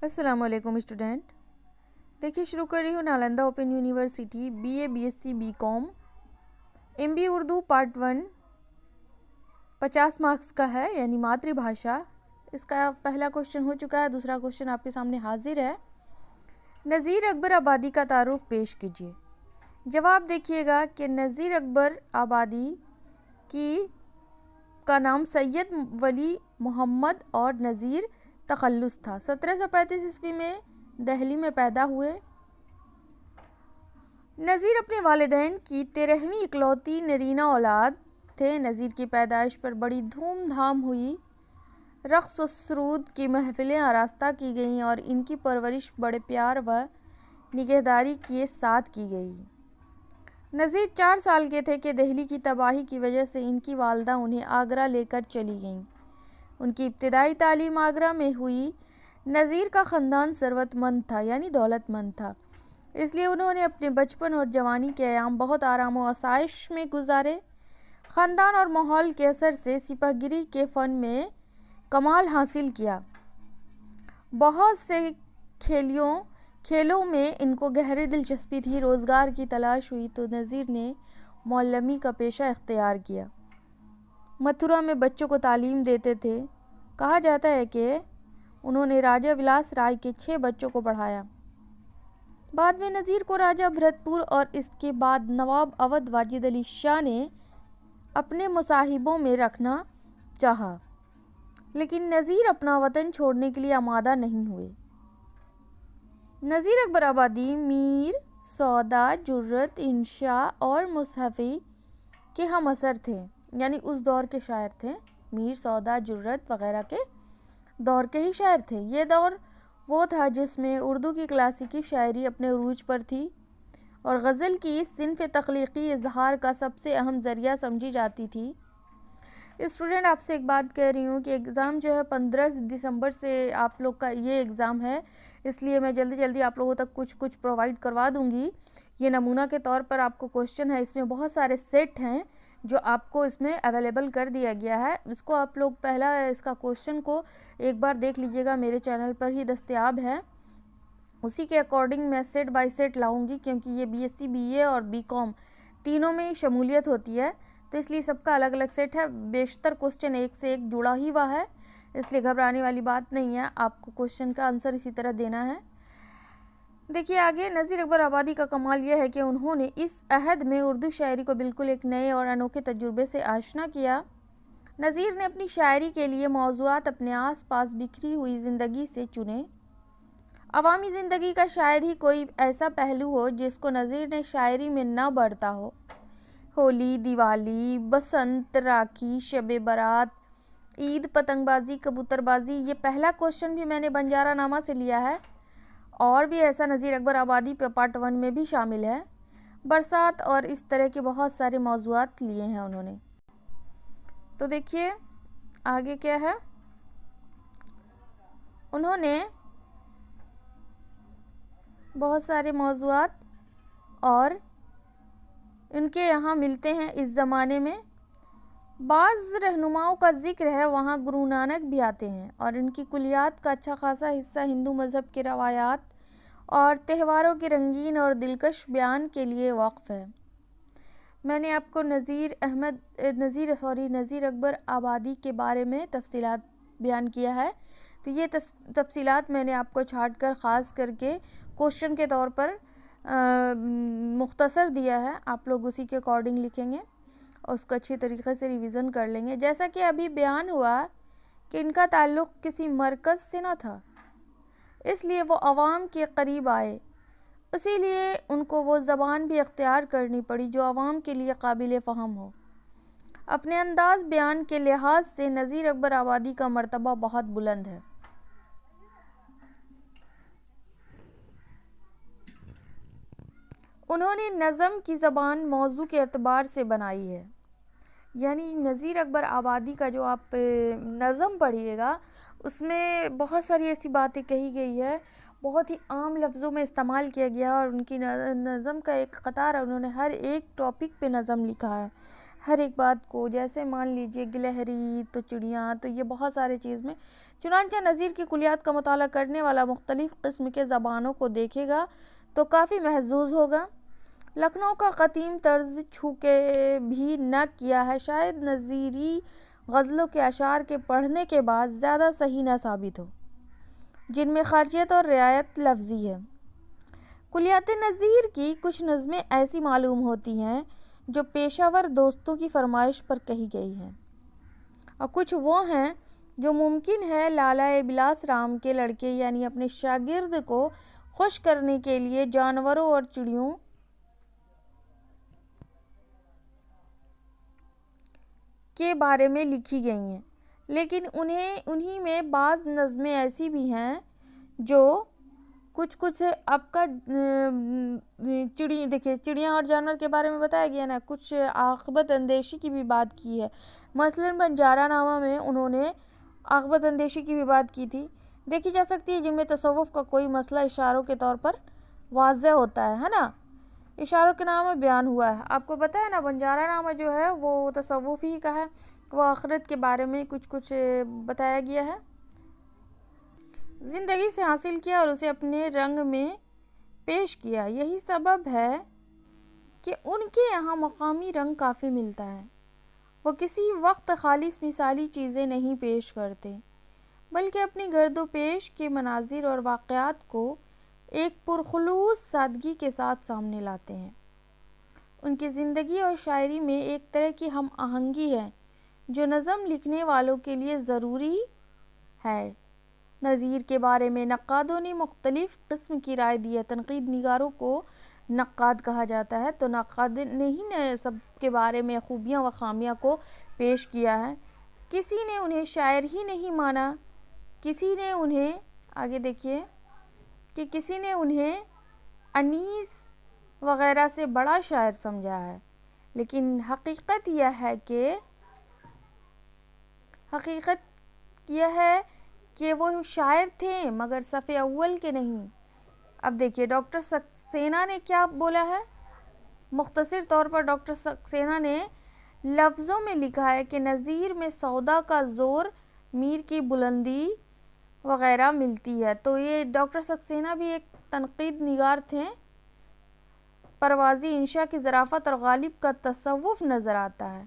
السلام علیکم اسٹوڈنٹ. دیکھیے شروع کر رہی ہوں Nalanda open university BA BSc BCom MBA Urdu part 1 50 marks کا ہے، یعنی ماتری بھاشا. اس کا پہلا کوشچن ہو چکا ہے، دوسرا کوشچن آپ کے سامنے حاضر ہے. نذیر اکبر آبادی کا تعارف پیش کیجیے. جواب دیکھیے گا کہ نذیر اکبر آبادی کا نام سید ولی محمد اور نذیر تخلص تھا. 1735 عیسوی میں دہلی میں پیدا ہوئے. نذیر اپنے والدین کی 13ویں اکلوتی نرینہ اولاد تھے. نذیر کی پیدائش پر بڑی دھوم دھام ہوئی. رقص و سرود کی محفلیں آراستہ کی گئیں اور ان کی پرورش بڑے پیار و نگہداری کے ساتھ کی گئی. نذیر 4 سال کے تھے کہ دہلی کی تباہی کی وجہ سے ان کی والدہ انہیں آگرہ لے کر چلی گئیں. ان کی ابتدائی تعلیم آگرہ میں ہوئی. نذیر کا خاندان ثروت مند تھا، یعنی دولت مند تھا، اس لیے انہوں نے اپنے بچپن اور جوانی کے ایام بہت آرام و آسائش میں گزارے. خاندان اور ماحول کے اثر سے سپاہ گیری کے فن میں کمال حاصل کیا. بہت سے کھیلوں میں ان کو گہری دلچسپی تھی. روزگار کی تلاش ہوئی تو نذیر نے معلمی کا پیشہ اختیار کیا. متھرا میں بچوں کو تعلیم دیتے تھے. کہا جاتا ہے کہ انہوں نے راجہ ولاس رائے کے 6 بچوں کو پڑھایا. بعد میں نذیر کو راجہ بھرت پور اور اس کے بعد نواب اودھ واجد علی شاہ نے اپنے مصاحبوں میں رکھنا چاہا، لیکن نذیر اپنا وطن چھوڑنے کے لیے آمادہ نہیں ہوئے. نذیر اکبر آبادی میر، سودا، جرت، انشا اور مصحفی کے ہم اثر تھے، یعنی اس دور کے شاعر تھے. میر، سودا، جرت وغیرہ کے دور کے ہی شاعر تھے. یہ دور وہ تھا جس میں اردو کی کلاسیکی شاعری اپنے عروج پر تھی اور غزل کی اس صنف تخلیقی اظہار کا سب سے اہم ذریعہ سمجھی جاتی تھی. اسٹوڈنٹ آپ سے ایک بات کہہ رہی ہوں کہ ایگزام جو ہے 15 دسمبر سے آپ لوگ کا یہ ایگزام ہے، اس لیے میں جلدی آپ لوگوں تک کچھ پرووائڈ کروا دوں گی. یہ نمونہ کے طور پر آپ کو کوشچن ہے، اس میں بہت سارے سیٹ ہیں جو آپ کو اس میں اویلیبل کر دیا گیا ہے. اس کو آپ لوگ پہلا اس کا کوشچن کو ایک بار دیکھ لیجئے گا، میرے چینل پر ہی دستیاب ہے. اسی کے اکارڈنگ میں سیٹ بائی سیٹ لاؤں گی، کیونکہ یہ BSc BA اور BCom تینوں میں شمولیت ہوتی ہے، تو اس لیے سب کا الگ الگ سیٹ ہے. بیشتر کوشچن ایک سے ایک جڑا ہی ہوا ہے، اس لیے گھبرانے والی بات نہیں ہے. آپ کو کوشچن کا آنسر اسی طرح دینا ہے. دیکھیے آگے، نذیر اکبر آبادی کا کمال یہ ہے کہ انہوں نے اس عہد میں اردو شاعری کو بالکل ایک نئے اور انوکھے تجربے سے آشنا کیا. نذیر نے اپنی شاعری کے لیے موضوعات اپنے آس پاس بکھری ہوئی زندگی سے چنے. عوامی زندگی کا شاید ہی کوئی ایسا پہلو ہو جس کو نذیر نے شاعری میں نہ بڑھتا ہو. ہولی، دیوالی، بسنت، راکھی، شب برات، عید، پتنگ بازی، کبوتر بازی. یہ پہلا کوشچن بھی میں نے بنجارہ نامہ سے لیا ہے، اور بھی ایسا نذیر اکبر آبادی پارٹ 1 میں بھی شامل ہے. برسات اور اس طرح کے بہت سارے موضوعات لیے ہیں انہوں نے. تو دیکھیے آگے کیا ہے. انہوں نے بہت سارے موضوعات اور ان کے یہاں ملتے ہیں اس زمانے میں. بعض رہنماؤں کا ذکر ہے، وہاں گرو نانک بھی آتے ہیں، اور ان کی کلیات کا اچھا خاصا حصہ ہندو مذہب کے روایات اور تہواروں کے رنگین اور دلکش بیان کے لیے وقف ہے. میں نے آپ کو نذیر اکبر آبادی کے بارے میں تفصیلات بیان کیا ہے، تو یہ تفصیلات میں نے آپ کو چھانٹ کر خاص کر کے کوشچن کے طور پر مختصر دیا ہے. آپ لوگ اسی کے اکارڈنگ لکھیں گے اور اس کو اچھی طریقے سے ریویژن کر لیں گے. جیسا کہ ابھی بیان ہوا کہ ان کا تعلق کسی مرکز سے نہ تھا، اس لیے وہ عوام کے قریب آئے، اسی لیے ان کو وہ زبان بھی اختیار کرنی پڑی جو عوام کے لیے قابل فہم ہو. اپنے انداز بیان کے لحاظ سے نذیر اکبر آبادی کا مرتبہ بہت بلند ہے. انہوں نے نظم کی زبان موضوع کے اعتبار سے بنائی ہے، یعنی نذیر اکبر آبادی کا جو آپ نظم پڑھیے گا اس میں بہت ساری ایسی باتیں کہی گئی ہے، بہت ہی عام لفظوں میں استعمال کیا گیا ہے. اور ان کی نظم کا ایک قطار ہے، انہوں نے ہر ایک ٹاپک پہ نظم لکھا ہے، ہر ایک بات کو، جیسے مان لیجئے گلہری تو چڑیاں، تو یہ بہت سارے چیز میں، چنانچہ نظیر کی کلیات کا مطالعہ کرنے والا مختلف قسم کے زبانوں کو دیکھے گا تو کافی محظوظ ہوگا۔ لکھنؤ کا قدیم طرز چھو کے بھی نہ کیا ہے شاید نظیری غزلوں کے اشعار کے پڑھنے کے بعد زیادہ صحیح نہ ثابت ہو، جن میں خارجیت اور رعایت لفظی ہے۔ کلیات نظیر کی کچھ نظمیں ایسی معلوم ہوتی ہیں جو پیشہ ور دوستوں کی فرمائش پر کہی گئی ہیں، اور کچھ وہ ہیں جو ممکن ہے لالہ بلاس رام کے لڑکے یعنی اپنے شاگرد کو خوش کرنے کے لیے جانوروں اور چڑیوں کے بارے میں لکھی گئی ہیں، لیکن انہی میں بعض نظمیں ایسی بھی ہیں جو کچھ آپ کا دیکھیے چڑیاں اور جانور کے بارے میں بتایا گیا نا، کچھ عاقبت اندیشی کی بھی بات کی ہے۔ مثلاً بنجارہ نامہ میں انہوں نے عاقبت اندیشی کی بھی بات کی تھی، دیکھی جا سکتی ہے، جن میں تصوف کا کوئی مسئلہ اشاروں کے طور پر واضح ہوتا ہے نا، اشاروں کے نام میں بیان ہوا ہے۔ آپ کو پتہ ہے نا بنجارہ نامہ جو ہے وہ تصوف ہی کا ہے، وہ آخرت کے بارے میں کچھ بتایا گیا ہے، زندگی سے حاصل کیا اور اسے اپنے رنگ میں پیش کیا۔ یہی سبب ہے کہ ان کے یہاں مقامی رنگ کافی ملتا ہے، وہ کسی وقت خالص مثالی چیزیں نہیں پیش کرتے، بلکہ اپنی گرد و پیش کے مناظر اور واقعات کو ایک پرخلوص سادگی کے ساتھ سامنے لاتے ہیں۔ ان کی زندگی اور شاعری میں ایک طرح کی ہم آہنگی ہے جو نظم لکھنے والوں کے لیے ضروری ہے۔ نظیر کے بارے میں نقادوں نے مختلف قسم کی رائے دی ہے۔ تنقید نگاروں کو نقاد کہا جاتا ہے، تو نقاد نے ہی سب کے بارے میں خوبیاں و خامیاں کو پیش کیا ہے۔ کسی نے انہیں شاعر ہی نہیں مانا، کسی نے انہیں آگے دیکھیے کہ کسی نے انہیں انیس وغیرہ سے بڑا شاعر سمجھا ہے، لیکن حقیقت یہ ہے کہ وہ شاعر تھے مگر صف اول کے نہیں۔ اب دیکھیے ڈاکٹر سکسینہ نے کیا بولا ہے، مختصر طور پر ڈاکٹر سکسینہ نے لفظوں میں لکھا ہے کہ نظیر میں سودا کا زور، میر کی بلندی وغیرہ ملتی ہے۔ تو یہ ڈاکٹر سکسینہ بھی ایک تنقید نگار تھے۔ پروازی انشاء کی ظرافت اور غالب کا تصوف نظر آتا ہے۔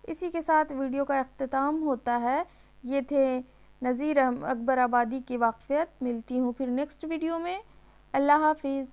اسی کے ساتھ ویڈیو کا اختتام ہوتا ہے۔ یہ تھے نظیر اکبر آبادی کی واقفیت۔ ملتی ہوں پھر نیکسٹ ویڈیو میں۔ اللہ حافظ۔